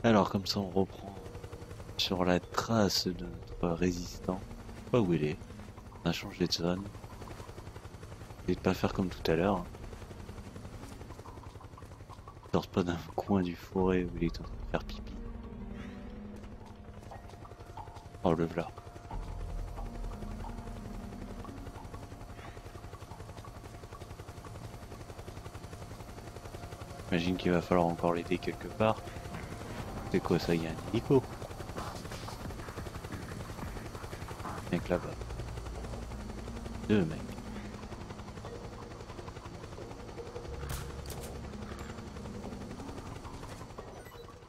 Alors comme ça on reprend sur la trace de notre résistant. Je sais pas où il est. On a changé de zone. Et de pas faire comme tout à l'heure. Il sort pas d'un coin du forêt où il est en train de faire pipi. Oh le v'là. J'imagine qu'il va falloir encore l'aider quelque part. C'est quoi ça? Il y a un hélico. Mec là-bas. Deux mecs.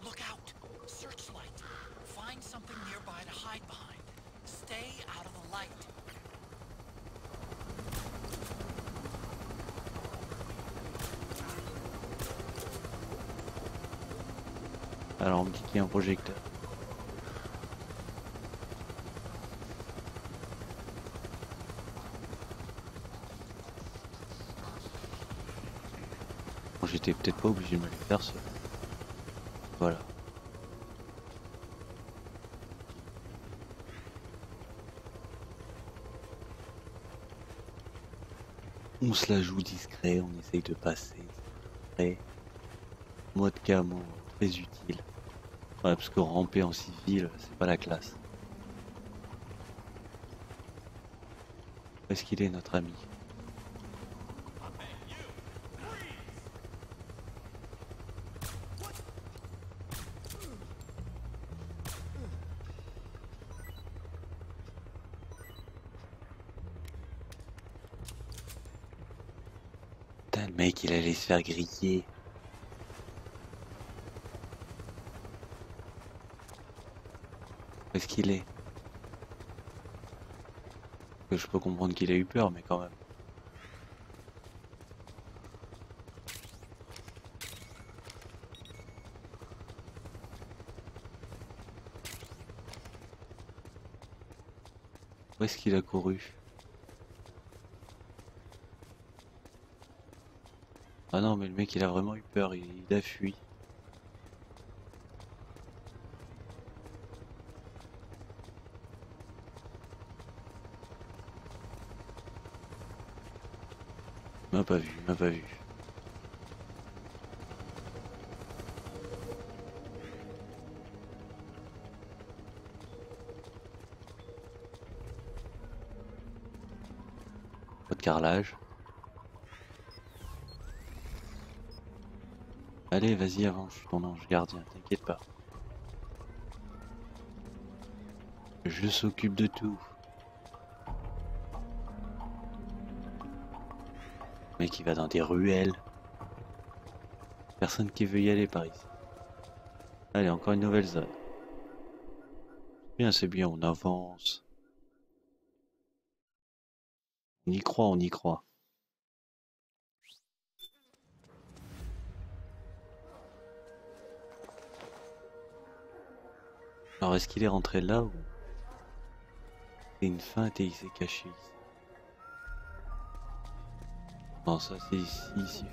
Look out! Searchlight! Find something nearby to hide behind. Stay out of the light. Alors on me dit qu'il y a un projecteur. Bon, j'étais peut-être pas obligé de me le faire seul. Voilà. On se la joue discret, on essaye de passer. Discret. Mode camo, très utile. Ouais, parce que ramper en civil, c'est pas la classe. Où est-ce qu'il est notre ami? Putain, le mec il allait se faire griller. Où est-ce qu'il est? Que je peux comprendre qu'il a eu peur, mais quand même. Où est-ce qu'il a couru? Ah non, mais le mec il a vraiment eu peur, il a fui. Il m'a pas vu, il m'a pas vu. Pas de carrelage. Allez, vas-y, avance, je suis ton ange gardien, t'inquiète pas. Je s'occupe de tout. Le mec il va dans des ruelles. Personne qui veut y aller par ici. Allez, encore une nouvelle zone. Bien, c'est bien, on avance. On y croit, on y croit. Alors, est-ce qu'il est rentré là ou c'est une feinte et il s'est caché ici? Non, ça c'est ici.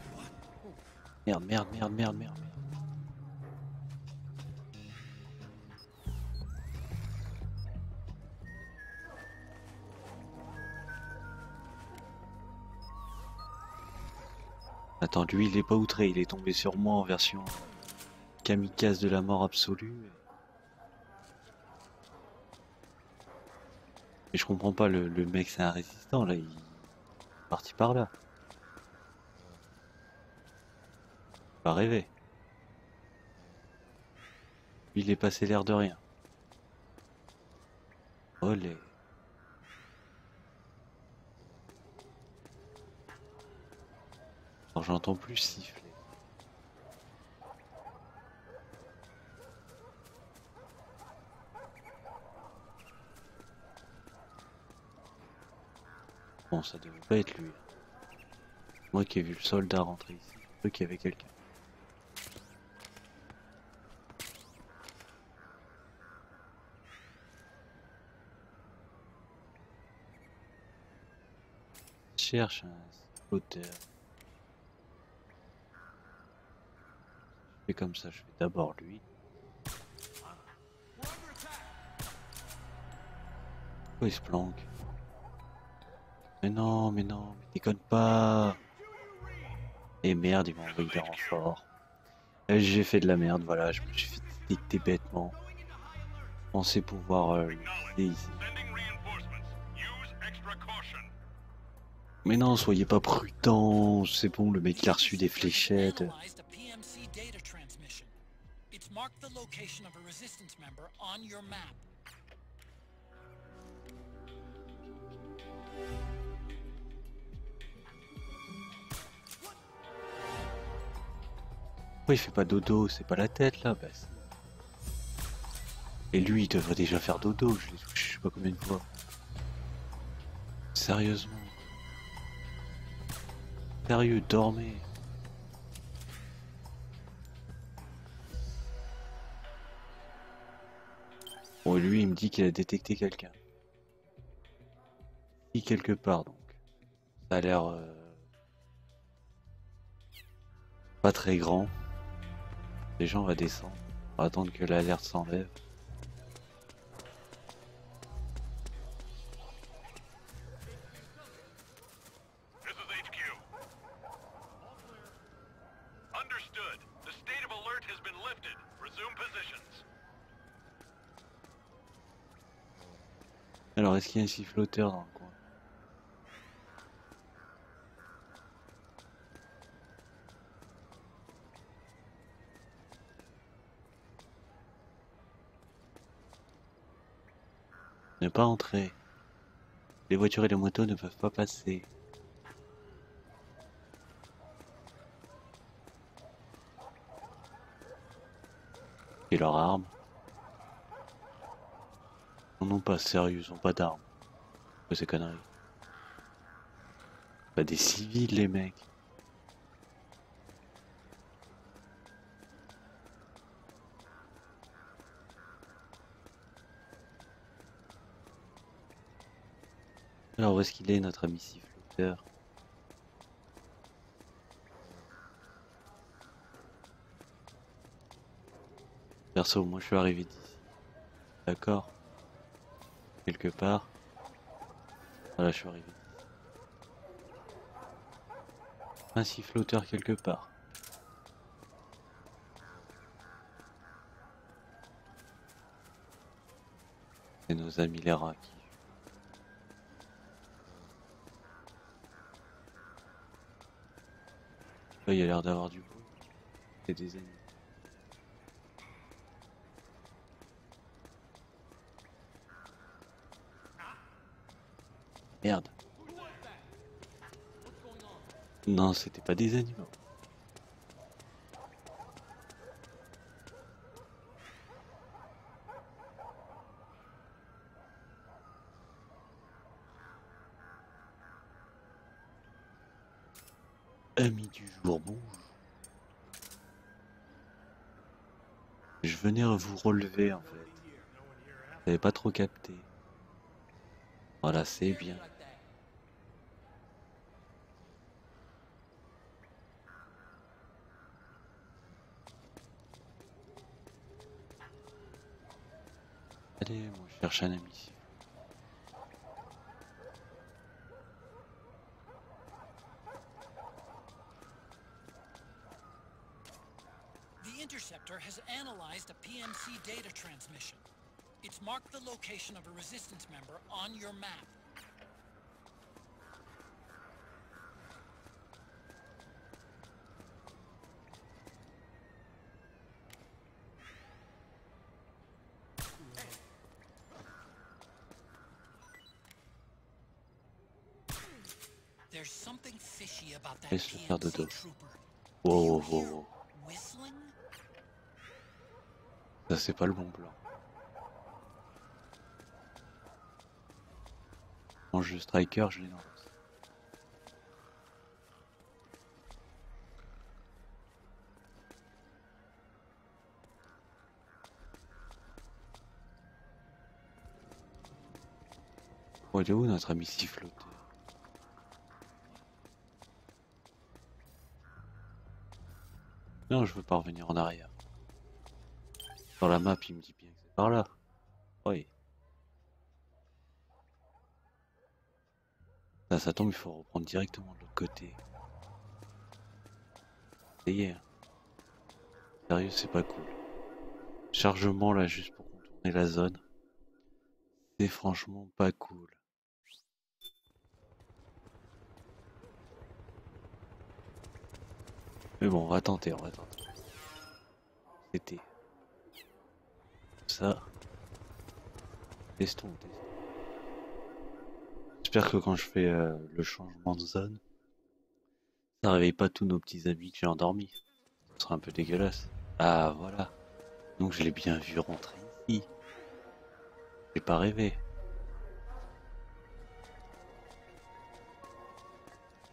Merde, merde, merde, merde, merde. Attends, lui il est pas outré, il est tombé sur moi en version kamikaze de la mort absolue. Mais je comprends pas, le mec c'est un résistant là, il est parti par là. Pas rêver. Lui, il est passé l'air de rien. Olé. Alors j'entends plus siffler. Bon, ça devait pas être lui. Moi qui ai vu le soldat rentrer ici, je crois qu'il y avait quelqu'un. Cherche un spotter. Je fais comme ça, je fais d'abord lui. Pourquoi il se planque? Mais non, mais non, mais déconne pas. Et merde, il m'a envoyé des renforts. J'ai fait de la merde, voilà, je me suis fait dicter bêtement. Je pensais pouvoir le viser ici. Mais non, soyez pas prudents, c'est bon, le mec il a reçu des fléchettes. Pourquoi il fait pas dodo? C'est pas la tête là? Bah, et lui il devrait déjà faire dodo, je l'ai touché je sais pas combien de fois. Sérieusement. Sérieux, dormez. Bon, lui il me dit qu'il a détecté quelqu'un. Ici quelque part donc. Ça a l'air pas très grand. Déjà on va descendre. On va attendre que l'alerte s'enlève. Alors est-ce qu'il y a un siffloteur dans le coin? Ne pas entrer. Les voitures et les motos ne peuvent pas passer. Et leurs armes? Ils n'ont pas, sérieux, ils ont pas d'armes. Que ces conneries. Pas des civils les mecs. Alors où est-ce qu'il est notre ami siffloteur? Perso, moi je suis arrivé d'ici. D'accord? Quelque part. Voilà, je suis arrivé d'ici. Un siffloteur quelque part. C'est nos amis les rats qui... Là, il y a l'air d'avoir du bruit. C'est des ennemis. Merde. Non, c'était pas des animaux. Amis du jour, bonjour. Je venais vous relever en fait. Vous n'avez pas trop capté. Voilà, c'est bien. Allez, moi je cherche un ami. The interceptor has analyzed a PMC data transmission. It's marked the location of a resistance member on your map. There's something fishy about that Laisse-le faire dodo. PMC trooper. Wow, wow, wow, wow. Whistling? Ça c'est pas le bon plan. Mange le striker, je l'ai lancé. Oh, il est où notre ami siffloteur? Non, je veux pas revenir en arrière. Dans la map, il me dit bien que c'est par là. Oui. Là, ça tombe, il faut reprendre directement de l'autre côté. Ça y est. Hein. Sérieux, c'est pas cool. Chargement là, juste pour contourner la zone. C'est franchement pas cool. Mais bon, on va tenter, on va tenter. C'était ça. Testons, testons. J'espère que quand je fais le changement de zone, ça réveille pas tous nos petits amis que j'ai endormis. Ce serait un peu dégueulasse. Ah voilà. Donc je l'ai bien vu rentrer ici. J'ai pas rêvé.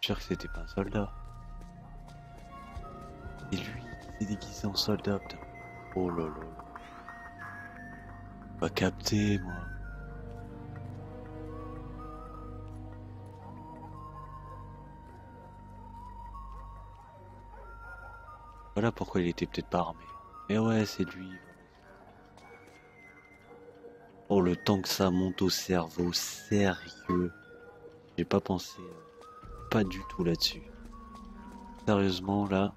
J'espère que c'était pas un soldat. Et lui, il s'est déguisé en soldat, putain. Oh là là. Pas capté, moi. Voilà pourquoi il était peut-être pas armé. Mais ouais, c'est lui. Oh, le temps que ça monte au cerveau, sérieux. J'ai pas pensé pas du tout là-dessus. Sérieusement, là.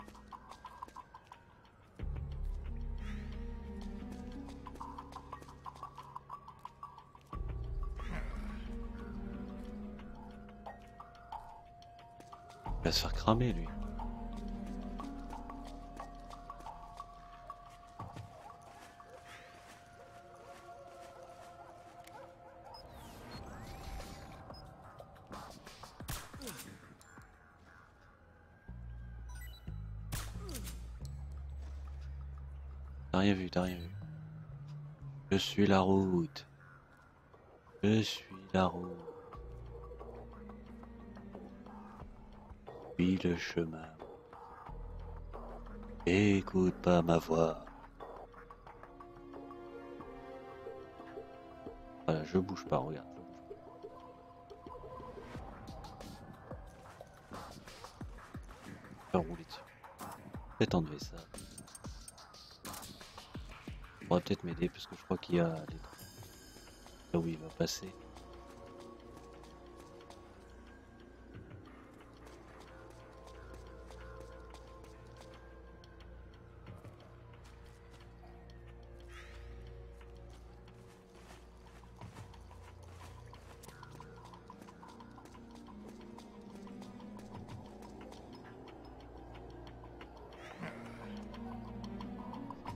Il va se faire cramer, lui. T'as rien vu, t'as rien vu. Je suis la route. Je suis la route. Suis le chemin. Écoute pas ma voix. Voilà, je bouge pas, regarde. Je vais rouler dessus. Peut-être enlever ça. Ça pourra peut-être m'aider parce que je crois qu'il y a des trucs là où il va passer.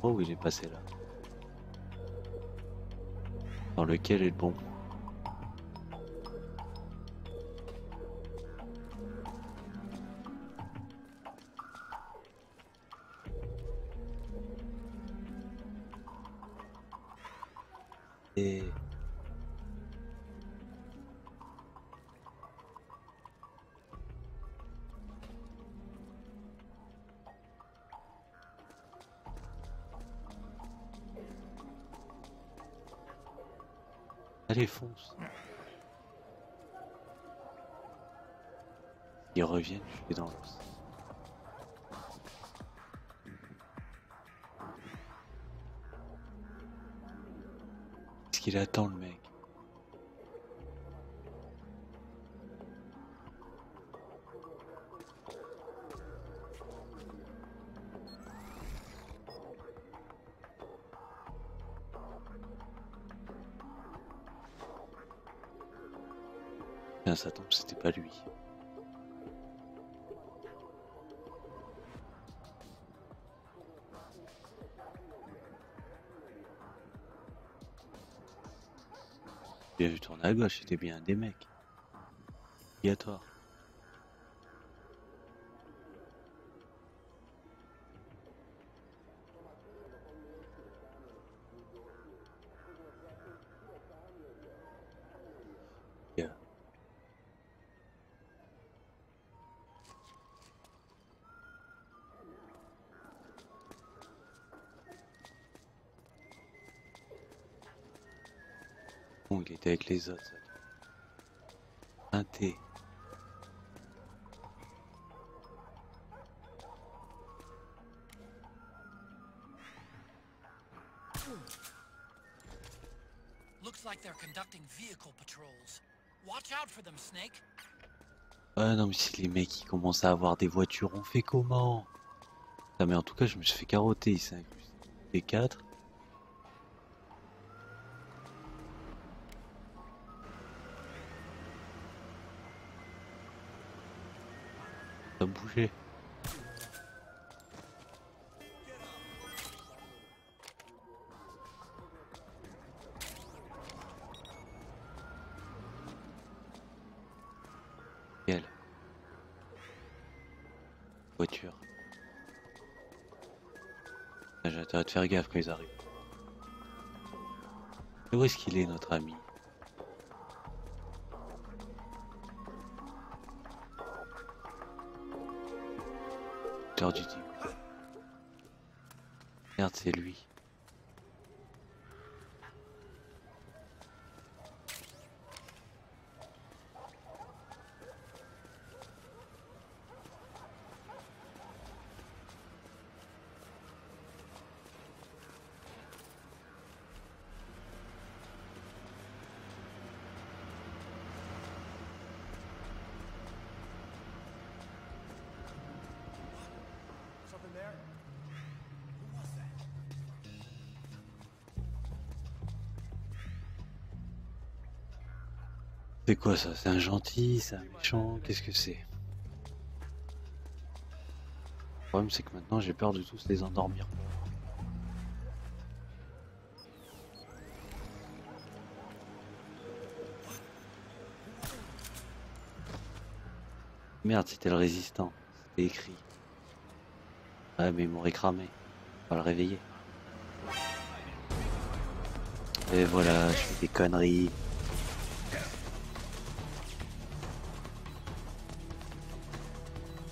Oh, il est passé là. Dans lequel est le bon? Et... Allez, fonce. Ils reviennent, je suis dans l'os. Qu'est-ce qu'il attend, le mec? Tiens, ça tombe, c'était pas lui. Bien vu tourner à gauche, c'était bien un des mecs. Obligatoire. Yeah. Bon, il était avec les autres. Un thé. Looks like they're conducting vehicle patrols. Watch out for them, Snake. Ah non mais si les mecs qui commencent à avoir des voitures, on fait comment? Ah mais en tout cas je me suis fait carotter, il s'est inclus les 4. Ça a bougé. Quelle voiture? Ah, j'ai intérêt de faire gaffe quand ils arrivent. Et où est-ce qu'il est notre ami? L'heure du dîner. Merde, c'est lui. Something there? Who was that? C'est quoi ça? C'est un gentil? C'est un méchant? Qu'est-ce que c'est? Le problème c'est que maintenant j'ai peur de tous les endormir. Merde, c'était le résistant. C'était écrit. Ouais mais il m'aurait cramé. On va le réveiller. Et voilà, je fais des conneries.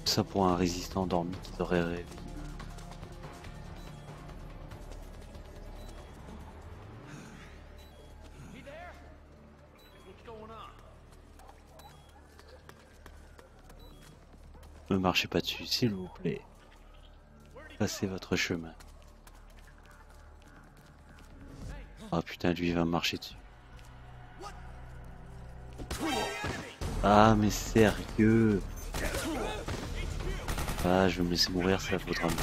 Ça pour un résistant endormi qui t'aurait réveillé. He there? What's going on? Ne marchez pas dessus, s'il vous plaît. Passez votre chemin. Oh putain, lui il va me marcher dessus. Ah mais sérieux? Ah, je vais me laisser mourir, ça vaudra mieux.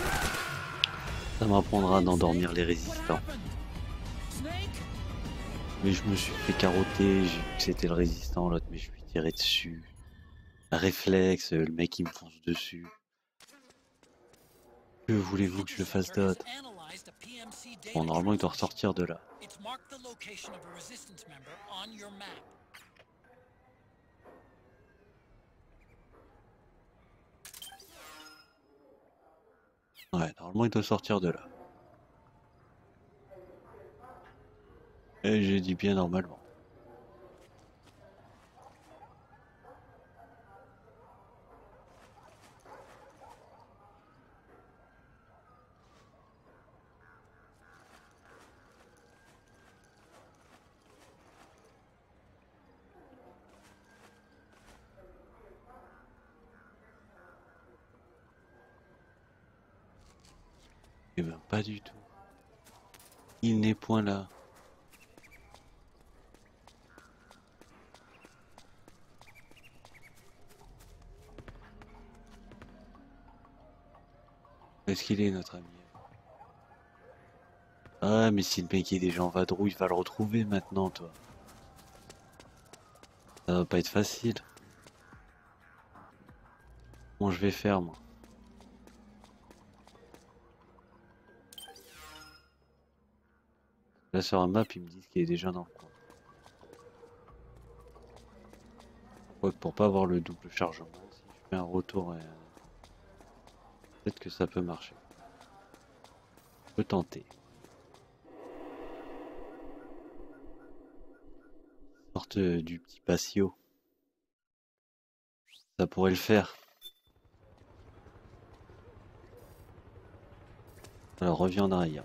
Ça m'apprendra d'endormir les résistants. Mais je me suis fait carotter, j'ai vu que c'était le résistant, l'autre, mais je lui tirais dessus. Un réflexe, le mec il me fonce dessus. Que voulez-vous que je fasse d'autre? Bon, normalement il doit ressortir de là. Ouais, normalement il doit sortir de là. Et j'ai dit bien normalement. Eh ben pas du tout. Il n'est point là. Est-ce qu'il est notre ami? Ah mais si le mec est déjà en vadrouille, il va le retrouver maintenant toi. Ça va pas être facile. Comment je vais faire moi? Là sur la map ils me disent qu'il est déjà dans le coin. Ouais, pour pas avoir le double chargement, si je fais un retour, peut-être que ça peut marcher. Je peux tenter. Sorte du petit patio. Ça pourrait le faire. Alors reviens en arrière.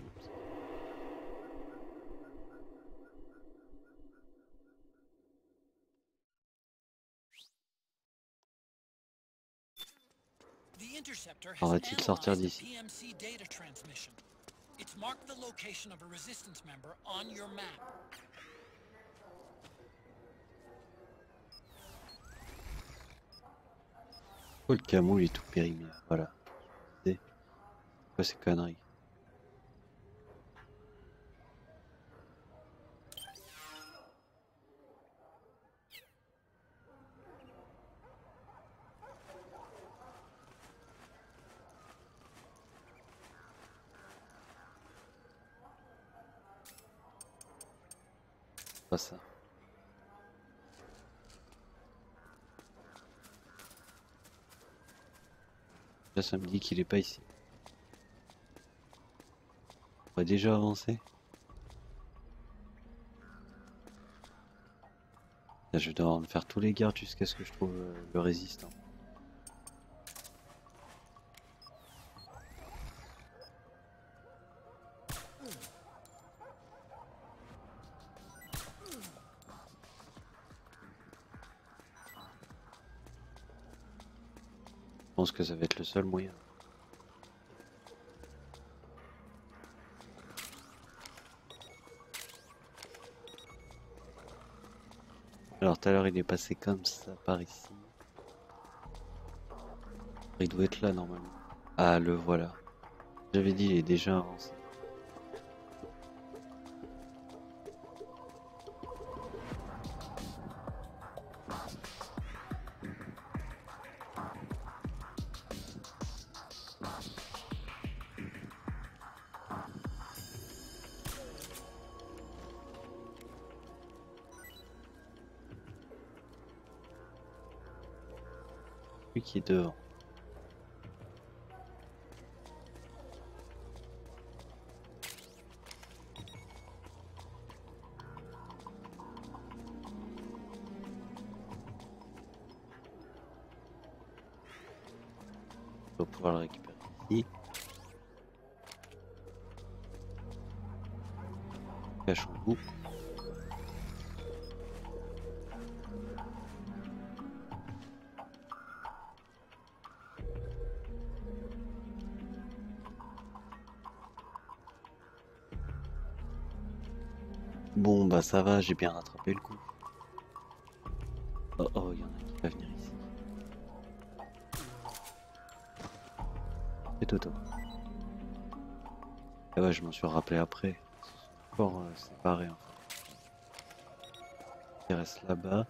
Alors va-t-il sortir d'ici? Oh, le camo il est tout périmé, voilà. C'est quoi ces conneries? Pas ça. Là, ça me dit qu'il est pas ici. On va déjà avancer. Là, je vais devoir me faire tous les gardes jusqu'à ce que je trouve le résistant. Je pense que ça va être le seul moyen. Alors tout à l'heure il est passé comme ça par ici. Il doit être là normalement. Ah, le voilà. J'avais dit, il est déjà avancé. Lui qui est devant. On va pouvoir le récupérer ici. Cachons-nous. Bon bah ça va, j'ai bien rattrapé le coup. Oh oh, il y en a un qui va venir ici. C'est Toto. Ah ouais, je m'en suis rappelé après. Ils se sont encore séparés en fait. Il reste là-bas.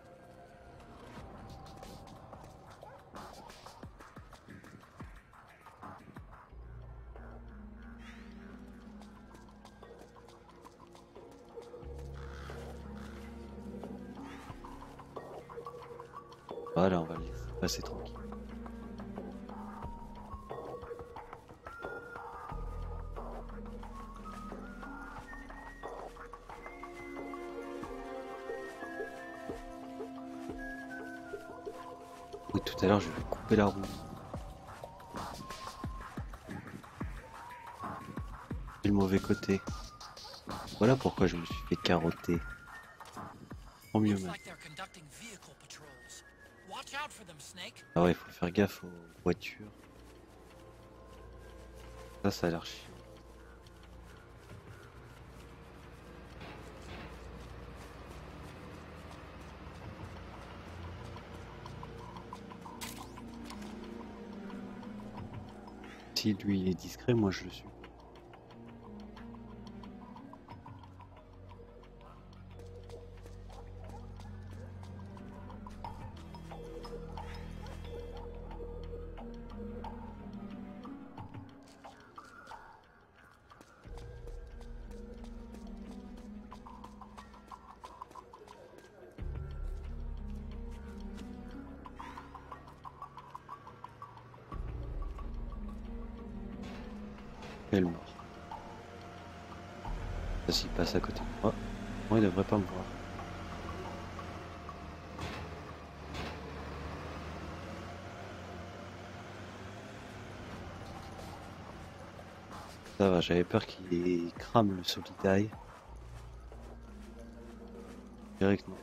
Voilà, on va le laisser passer tranquille. Oui, tout à l'heure, je vais couper la roue. C'est le mauvais côté. Voilà pourquoi je me suis fait carotter. Tant mieux Looks même. like they're conducting vehicle patrols. Watch out for them, Snake. Ah ouais, il faut faire gaffe aux voitures. Ça a l'air chiant. Si lui il est discret, moi je le suis. Quel mort. Ça s'il passe à côté de moi, moi il devrait pas me voir. Ça va, j'avais peur qu'il crame le solidaire. Direct non.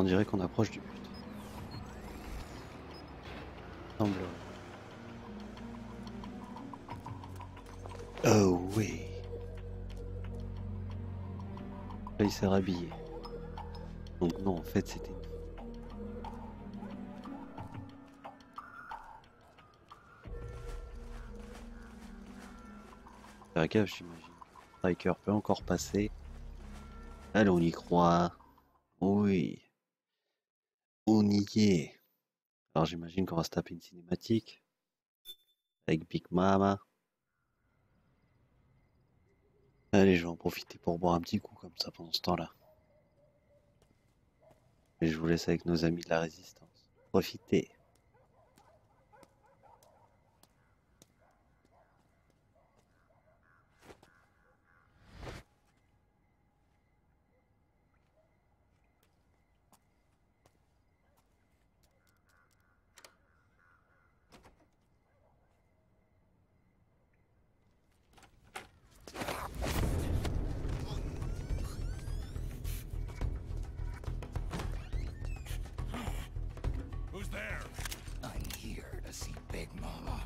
On dirait qu'on approche du but. Semble. Oh oui. Là il s'est rhabillé. Donc non, en fait c'était... Faire gaffe, j'imagine. Striker peut encore passer. Allez, on y croit. Oui, on y est. Alors j'imagine qu'on va se taper une cinématique avec Big Mama. Allez, je vais en profiter pour boire un petit coup comme ça pendant ce temps-là. Et je vous laisse avec nos amis de la résistance. Profitez. Who's there? I'm here to see Big Mama.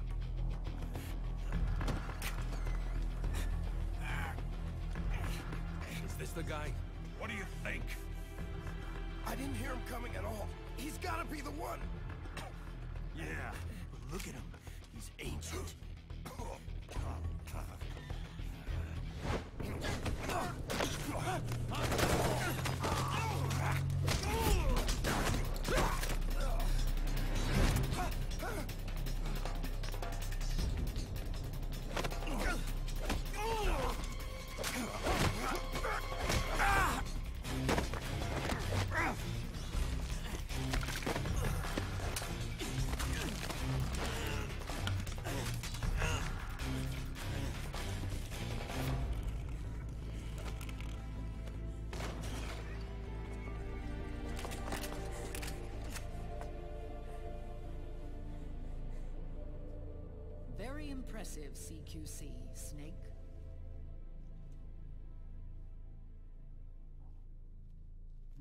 Is this the guy? What do you think? I didn't hear him coming at all. He's gotta be the one. Yeah, but look at him. He's ancient. Very impressive, CQC, Snake.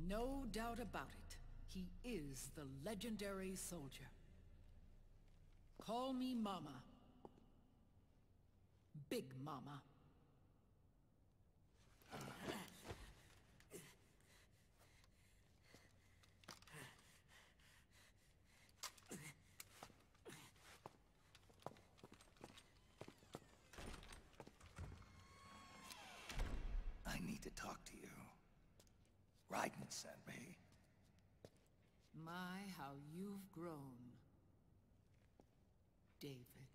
No doubt about it. He is the legendary soldier. Call me Mama. Big Mama. I need to talk to you. Raiden sent me. My, how you've grown, David.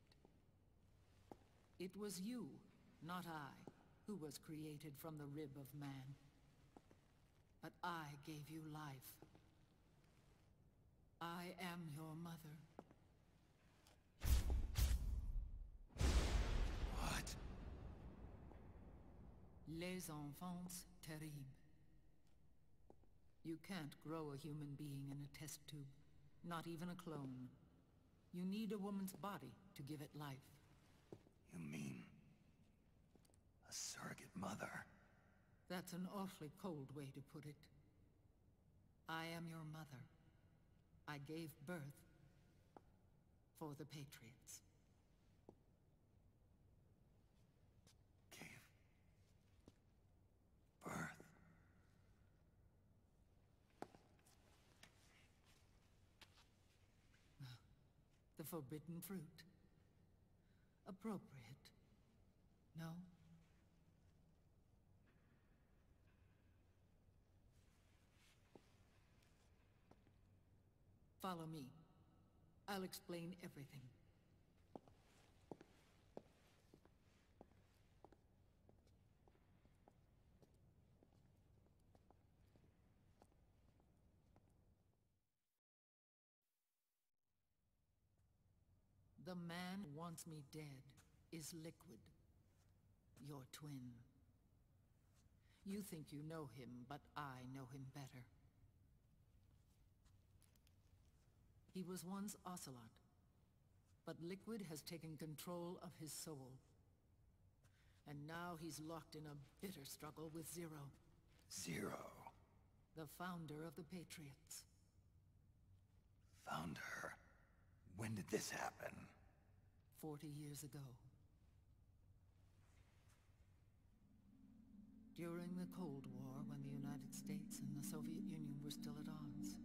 It was you, not I, who was created from the rib of man. But I gave you life. I am your mother. What? Les enfants terribles. You can't grow a human being in a test tube, not even a clone. You need a woman's body to give it life. You mean a surrogate mother? That's an awfully cold way to put it. I am your mother. I gave birth for the Patriots. Gave birth? The forbidden fruit. Appropriate. No? Follow me. I'll explain everything. The man who wants me dead is Liquid, your twin. You think you know him, but I know him better. He was once Ocelot, but Liquid has taken control of his soul. And now he's locked in a bitter struggle with Zero. Zero. The founder of the Patriots. Found her? When did this happen? 40 years ago. During the Cold War, when the United States and the Soviet Union were still at odds.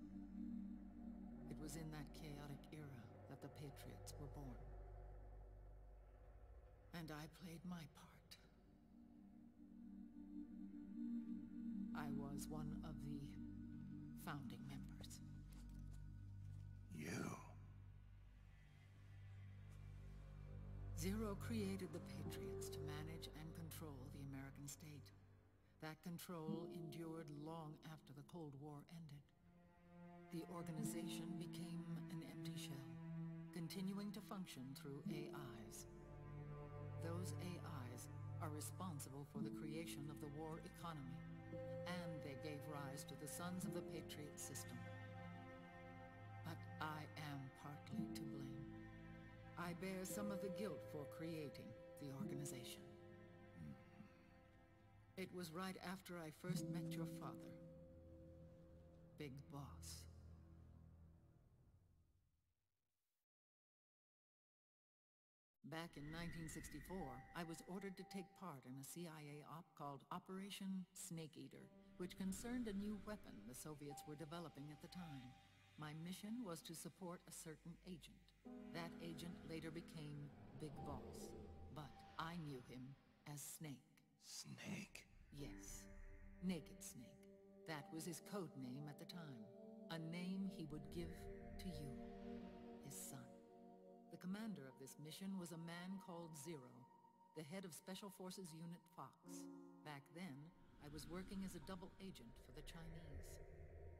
It was in that chaotic era that the Patriots were born. And I played my part. I was one of the founding members. You? Zero created the Patriots to manage and control the American state. That control endured long after the Cold War ended. The organization became an empty shell, continuing to function through AIs. Those AIs are responsible for the creation of the war economy, and they gave rise to the Sons of the Patriot system. But I am partly to blame. I bear some of the guilt for creating the organization. It was right after I first met your father, Big Boss. Back in 1964, I was ordered to take part in a CIA op called Operation Snake Eater, which concerned a new weapon the Soviets were developing at the time. My mission was to support a certain agent. That agent later became Big Boss, but I knew him as Snake. Snake? Yes, Naked Snake. That was his code name at the time. A name he would give to you, his son. The commander of this mission was a man called Zero, the head of Special Forces Unit Fox. Back then, I was working as a double agent for the Chinese.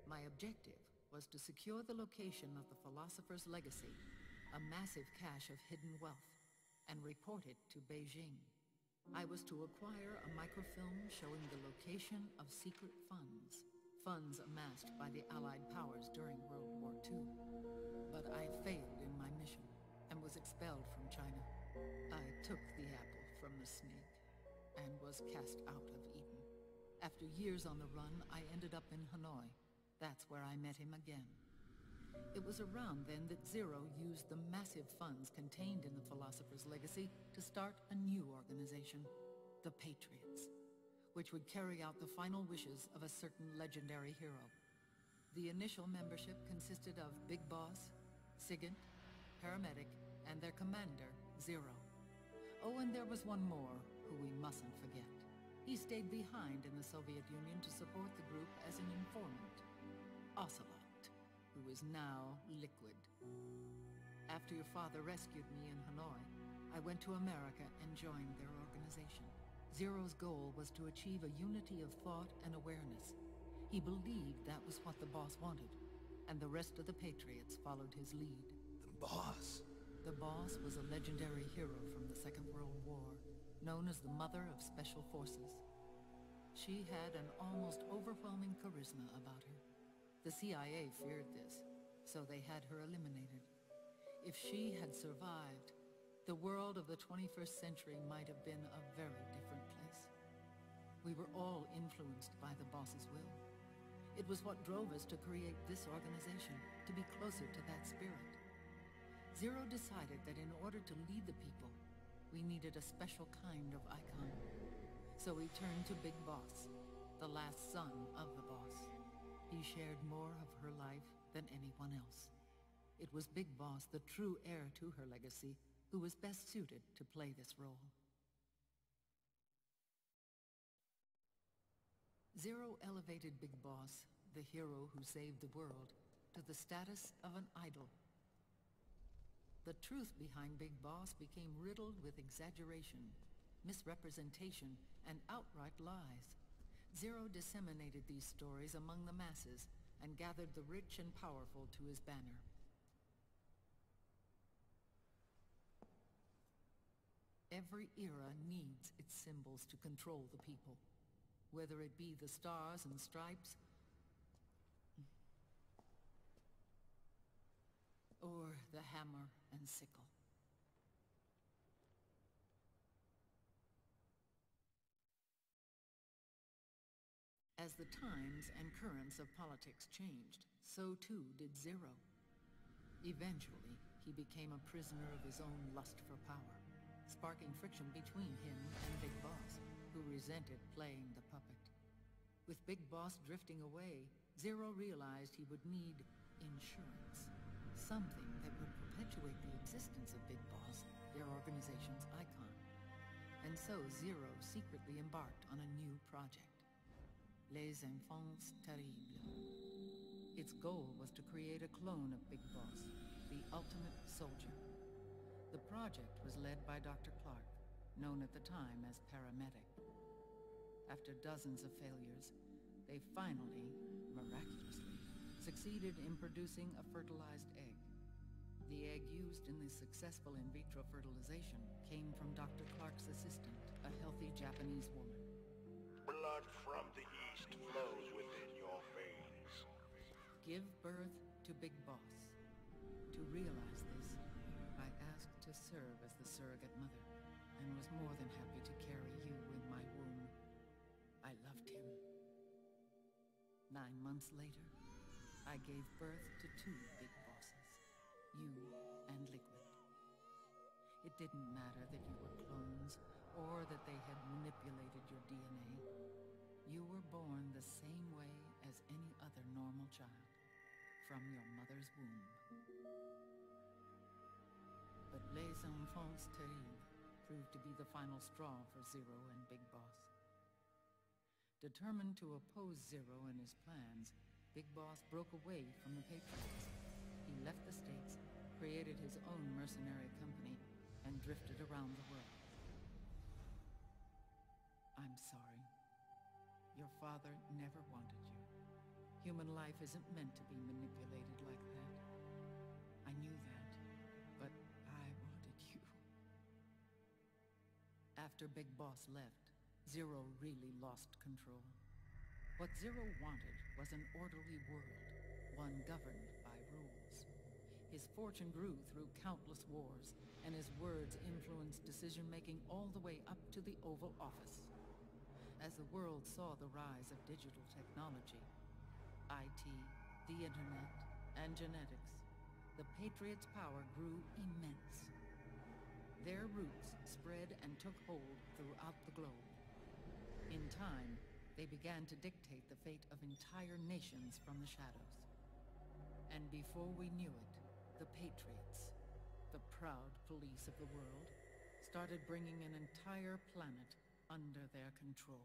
My objective was to secure the location of the Philosopher's Legacy, a massive cache of hidden wealth, and report it to Beijing. I was to acquire a microfilm showing the location of secret funds, funds amassed by the Allied powers during World War II. But I failed in my mission and was expelled from China. I took the apple from the snake and was cast out of Eden. After years on the run, I ended up in Hanoi. That's where I met him again. It was around then that Zero used the massive funds contained in the Philosopher's Legacy to start a new organization, the Patriots, which would carry out the final wishes of a certain legendary hero. The initial membership consisted of Big Boss, Sigint, Paramedic, and their commander, Zero. Oh, and there was one more who we mustn't forget. He stayed behind in the Soviet Union to support the group as an informant, Ocelot, who is now Liquid. After your father rescued me in Hanoi, I went to America and joined their organization. Zero's goal was to achieve a unity of thought and awareness. He believed that was what the boss wanted, and the rest of the Patriots followed his lead. The boss? The boss was a legendary hero from the Second World War, known as the Mother of Special Forces. She had an almost overwhelming charisma about her. The CIA feared this, so they had her eliminated. If she had survived, the world of the 21st century might have been a very different place. We were all influenced by the boss's will. It was what drove us to create this organization, to be closer to that spirit. Zero decided that in order to lead the people, we needed a special kind of icon. So we turned to Big Boss, the last son of the boss. He shared more of her life than anyone else. It was Big Boss, the true heir to her legacy, who was best suited to play this role. Zero elevated Big Boss, the hero who saved the world, to the status of an idol. The truth behind Big Boss became riddled with exaggeration, misrepresentation, and outright lies. Zero disseminated these stories among the masses and gathered the rich and powerful to his banner. Every era needs its symbols to control the people, whether it be the stars and stripes, or the hammer and sickle. As the times and currents of politics changed, so too did Zero. Eventually, he became a prisoner of his own lust for power, sparking friction between him and Big Boss, who resented playing the puppet. With Big Boss drifting away, Zero realized he would need insurance. Something that would perpetuate the existence of Big Boss, their organization's icon. And so Zero secretly embarked on a new project. Les Enfants Terribles. Its goal was to create a clone of Big Boss, the ultimate soldier. The project was led by Dr. Clark, known at the time as Paramedic. After dozens of failures, they finally, miraculously, succeeded in producing a fertilized egg. The egg used in the successful in vitro fertilization came from Dr. Clark's assistant, a healthy Japanese woman. Blood from the east flows within your veins. Give birth to Big Boss. To realize this, I asked to serve as the surrogate mother, and was more than happy to carry you in my womb. I loved him. 9 months later, I gave birth to 2 Big Bosses, you and Liquid. It didn't matter that you were clones, or that they had manipulated your DNA. You were born the same way as any other normal child, from your mother's womb. But Les Enfants Terribles proved to be the final straw for Zero and Big Boss. Determined to oppose Zero and his plans, Big Boss broke away from the Patriots. He left the States, created his own mercenary company, and drifted around the world. I'm sorry. Your father never wanted you. Human life isn't meant to be manipulated like that. I knew that, but I wanted you. After Big Boss left, Zero really lost control. What Zero wanted was an orderly world, one governed by rules. His fortune grew through countless wars, and his words influenced decision-making all the way up to the Oval Office. As the world saw the rise of digital technology, IT, the internet, and genetics, the Patriots' power grew immense. Their roots spread and took hold throughout the globe. In time, they began to dictate the fate of entire nations from the shadows. And before we knew it, the Patriots, the proud police of the world, started bringing an entire planet under their control.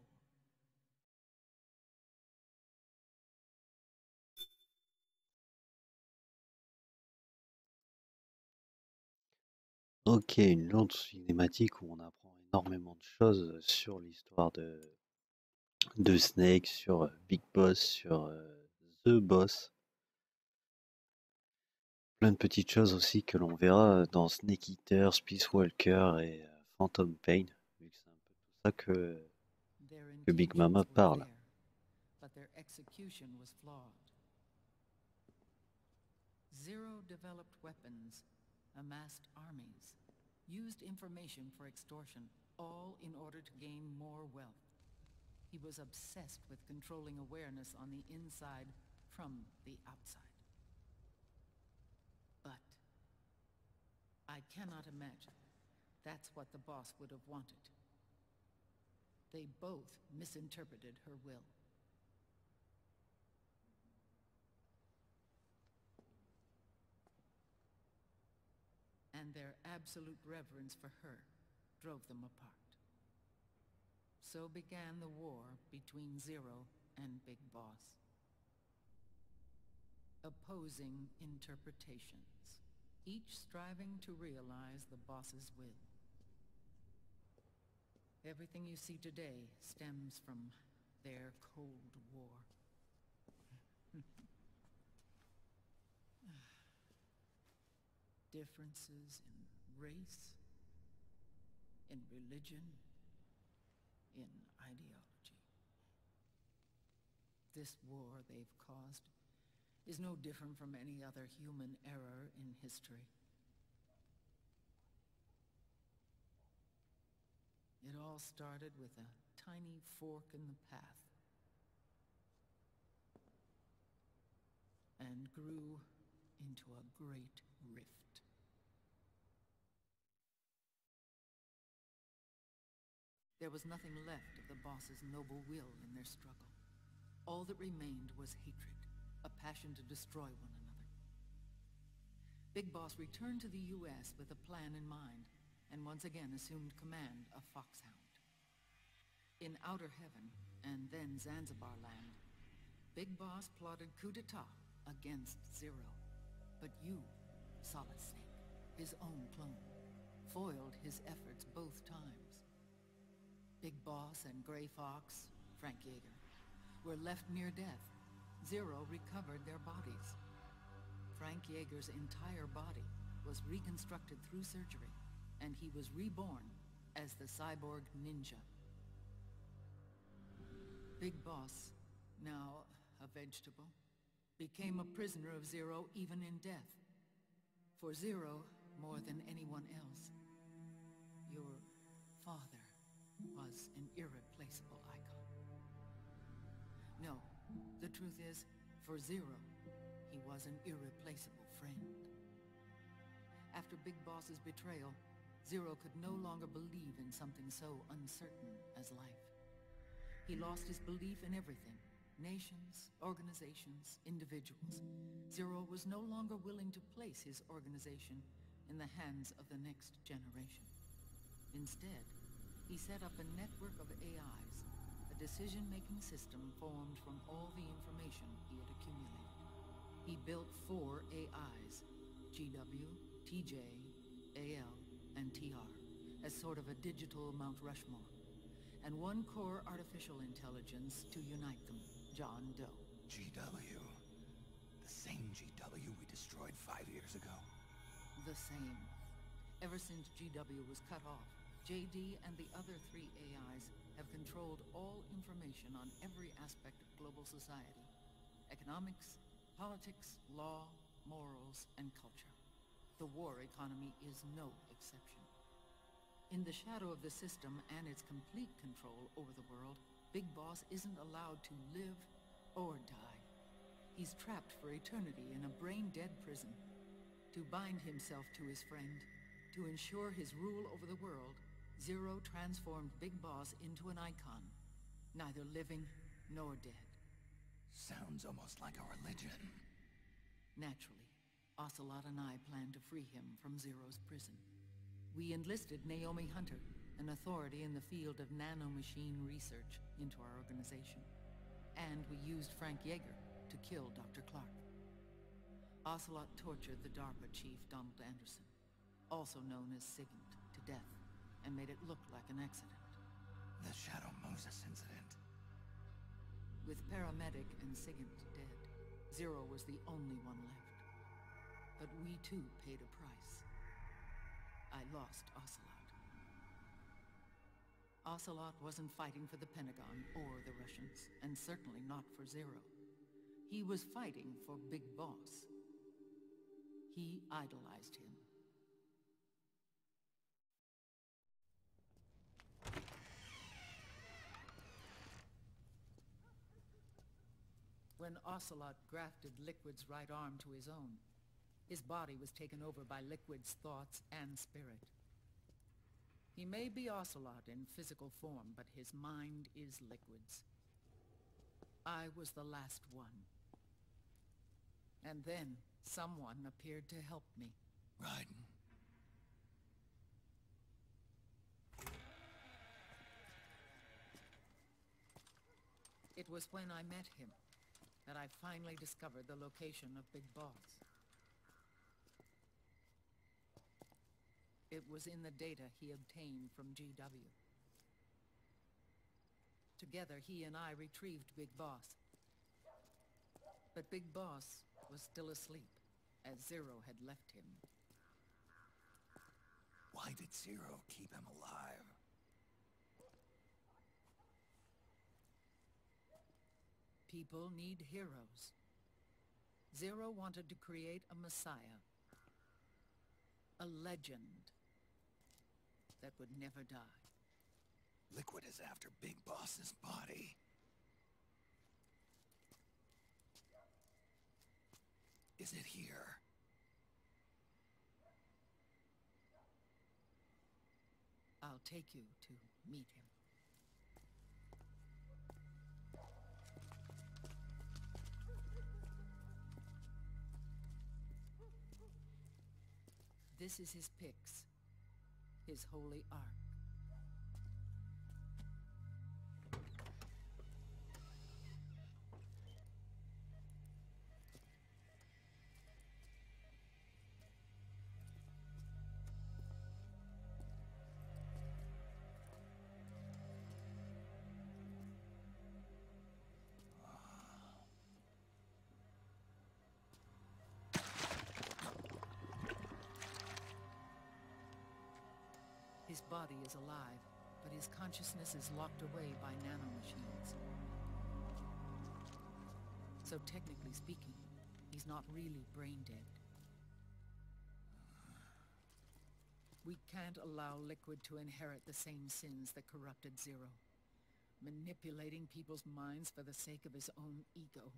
Ok, une longue cinématique où on apprend énormément de choses sur l'histoire de Snake, sur Big Boss, sur The Boss. Plein de petites choses aussi que l'on verra dans Snake Eater, Peace Walker et Phantom Pain, vu que c'est un peu tout ça que Big Mama parle. But their execution was flawed. Zero developed weapons, amassed armies, used information for extortion, all in order to gain more wealth. He was obsessed with controlling awareness on the inside from the outside. But I cannot imagine that's what the boss would have wanted. They both misinterpreted her will. And their absolute reverence for her drove them apart. So began the war between Zero and Big Boss. Opposing interpretations, each striving to realize the boss's will. Everything you see today stems from their Cold War. Differences in race, in religion, in ideology. This war they've caused is no different from any other human error in history. It all started with a tiny fork in the path. grew into a great rift. There was nothing left of the boss's noble will in their struggle. All that remained was hatred, a passion to destroy one another. Big Boss returned to the U.S. with a plan in mind, and once again assumed command of Foxhound. In Outer Heaven, and then Zanzibar Land, Big Boss plotted coup d'etat against Zero. But you, Solid Snake, his own clone, foiled his efforts both times. Big Boss and Gray Fox, Frank Yeager, were left near death. Zero recovered their bodies. Frank Yeager's entire body was reconstructed through surgery, and he was reborn as the cyborg ninja. Big Boss, now a vegetable, became a prisoner of Zero even in death. For Zero, more than anyone else, your father was an irreplaceable icon. No, the truth is, for Zero, he was an irreplaceable friend. After Big Boss's betrayal, Zero could no longer believe in something so uncertain as life. He lost his belief in everything. Nations, organizations, individuals. Zero was no longer willing to place his organization in the hands of the next generation. Instead, he set up a network of AIs, a decision-making system formed from all the information he had accumulated. He built 4 AIs, GW, TJ, AL, and TR, as sort of a digital Mount Rushmore, and 1 core artificial intelligence to unite them, John Doe. GW. The same GW we destroyed 5 years ago. The same. Ever since GW was cut off, JD and the other 3 AIs have controlled all information on every aspect of global society. Economics, politics, law, morals, and culture. The war economy is no exception. In the shadow of the system and its complete control over the world, Big Boss isn't allowed to live or die. He's trapped for eternity in a brain-dead prison. To bind himself to his friend, to ensure his rule over the world, Zero transformed Big Boss into an icon, neither living nor dead. Sounds almost like a religion. Naturally, Ocelot and I plan to free him from Zero's prison. We enlisted Naomi Hunter, an authority in the field of nanomachine research, into our organization. And we used Frank Yeager to kill Dr. Clark. Ocelot tortured the DARPA chief, Donald Anderson, also known as Sigint, to death, and made it look like an accident. The Shadow Moses incident. With Paramedic and Sigint dead, Zero was the only one left. But we too paid a price. I lost Ocelot. Ocelot wasn't fighting for the Pentagon or the Russians, and certainly not for Zero. He was fighting for Big Boss. He idolized him. When Ocelot grafted Liquid's right arm to his own, his body was taken over by Liquid's thoughts and spirit. He may be Ocelot in physical form, but his mind is Liquid's. I was the last one. And then someone appeared to help me. Raiden. It was when I met him that I finally discovered the location of Big Boss. It was in the data he obtained from GW. Together, he and I retrieved Big Boss. But Big Boss was still asleep, as Zero had left him. Why did Zero keep him alive? People need heroes. Zero wanted to create a messiah. A legend that would never die. Liquid is after Big Boss's body. is it here? I'll take you to meet him. This is his pyx, his holy ark. His body is alive, but his consciousness is locked away by nanomachines. So technically speaking, he's not really brain dead. We can't allow Liquid to inherit the same sins that corrupted Zero. Manipulating people's minds for the sake of his own ego.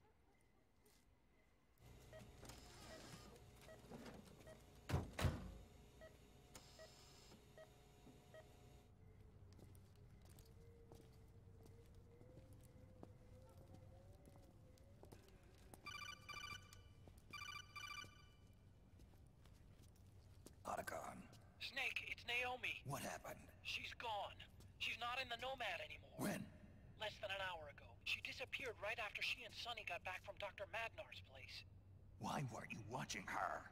Snake, it's Naomi. What happened? She's gone. She's not in the Nomad anymore. When? Less than an hour ago. She disappeared right after she and Sonny got back from Dr. Magnar's place. Why weren't you watching her?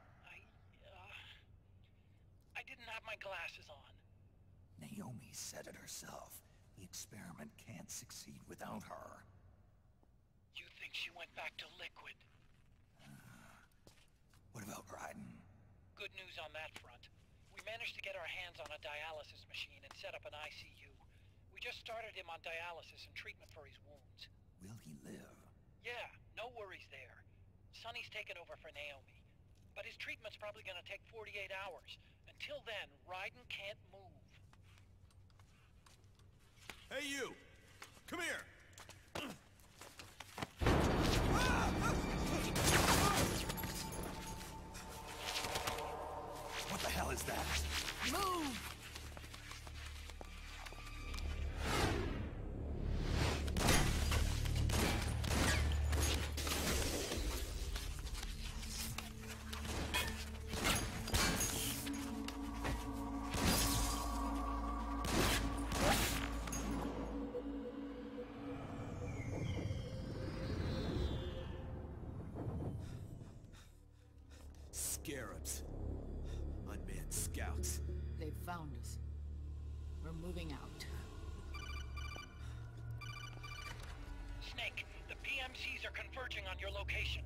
I didn't have my glasses on. Naomi said it herself. The experiment can't succeed without her. You think she went back to Liquid? What about Raiden? Good news on that front. We managed to get our hands on a dialysis machine and set up an ICU. We just started him on dialysis and treatment for his wounds. Will he live? Yeah, no worries there. Sonny's taken over for Naomi. But his treatment's probably gonna take 48 hours. Until then, Raiden can't move. Hey, you! Come here! What the hell is that? Move! Scarabs. Unmanned scouts. They've found us. We're moving out. Snake, the PMCs are converging on your location.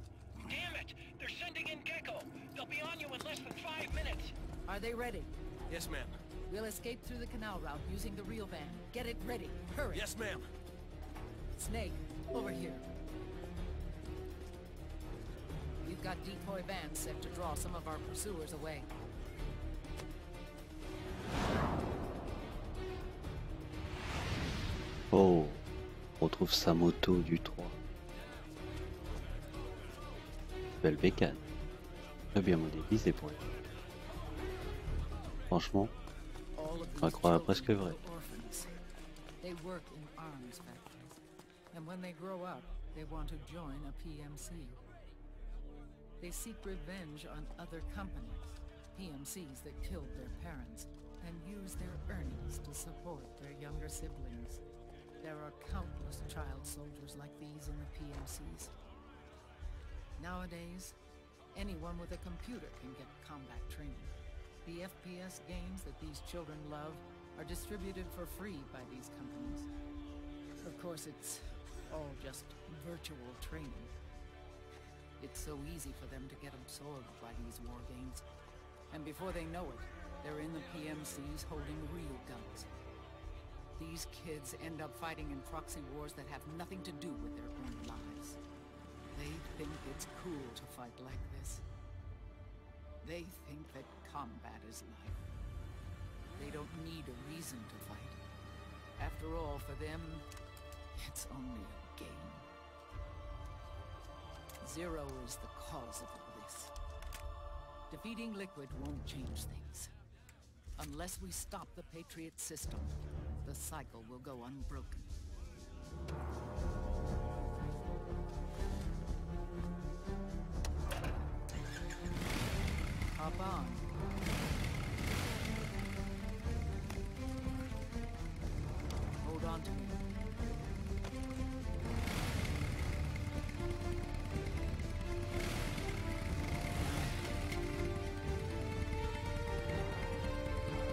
Damn it! They're sending in Gecko! They'll be on you in less than 5 minutes! Are they ready? Yes, ma'am. We'll escape through the canal route using the real van. Get it ready. Hurry. Yes, ma'am. Snake, over here. We've got decoy vans set to draw some of our pursuers away. Oh, on retrouve sa moto du 3. Belle bécane. Très bien modélisée pour elle. Franchement, on croit presque vrai. They work in arms factories, and when they grow up, they want to join a PMC. They seek revenge on other companies, PMCs that killed their parents, and use their earnings to support their younger siblings. There are countless child soldiers like these in the PMCs. Nowadays, anyone with a computer can get combat training. The FPS games that these children love are distributed for free by these companies. Of course, it's all just virtual training. It's so easy for them to get absorbed by these war games. And before they know it, they're in the PMCs holding real guns. These kids end up fighting in proxy wars that have nothing to do with their own lives. They think it's cool to fight like this. They think that combat is life. They don't need a reason to fight. After all, for them, it's only a game. Zero is the cause of all this. Defeating Liquid won't change things. Unless we stop the Patriot system, the cycle will go unbroken. Hop on. Hold on to me.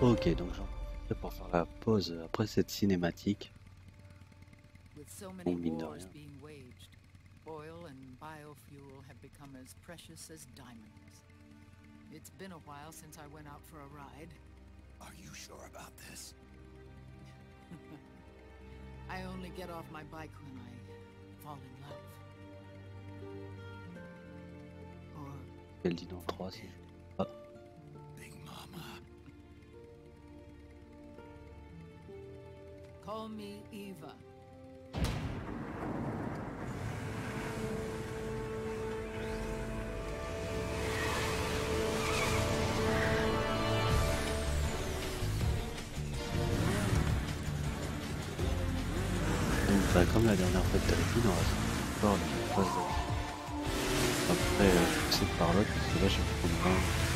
Ok, donc j'en profite pour faire la pause après cette cinématique. With so many mine de wars rien. being waged, oil and biofuel have become as precious as diamonds. It's been a while since I went out for a ride. Are you sure about this? I only get off my bike when I fall in love. Or Elle dit dans 3 si je... Big Mama. call me Eva. Bah, comme la dernière fois que t'avais dit, dans la histoire, la phase de... Après, c'est par là, parce que là, j'ai pris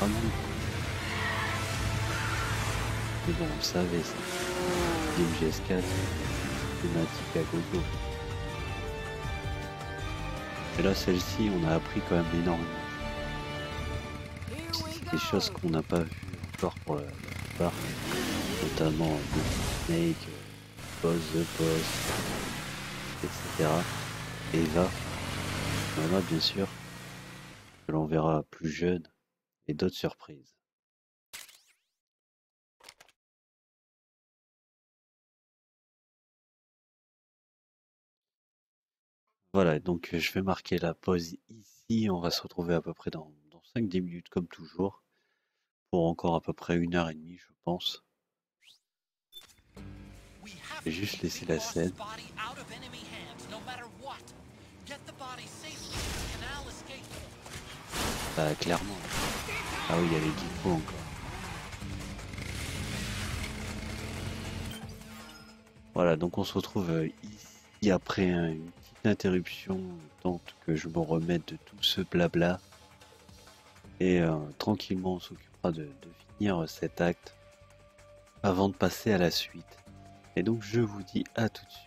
un minute. Mais bon, on le savait, ça. MGS4, thématique à gogo. Et là, celle-ci, on a appris quand même énormément. C'est des choses qu'on n'a pas vues encore pour la plupart, notamment Snake, Boss, The Boss, etc. Eva, voilà bien sûr, que l'on verra plus jeune, et d'autres surprises. Voilà, donc je vais marquer la pause ici, on va se retrouver à peu près dans 5-10 minutes comme toujours, pour encore à peu près 1h30 je pense. Je vais juste laisser la scène. Bah clairement. Ah oui, il y avait Guipo encore. Voilà, donc on se retrouve ici après une petite interruption, tant que je me remette de tout ce blabla. Et tranquillement on s'occupera de finir cet acte avant de passer à la suite. Et donc je vous dis à tout de suite.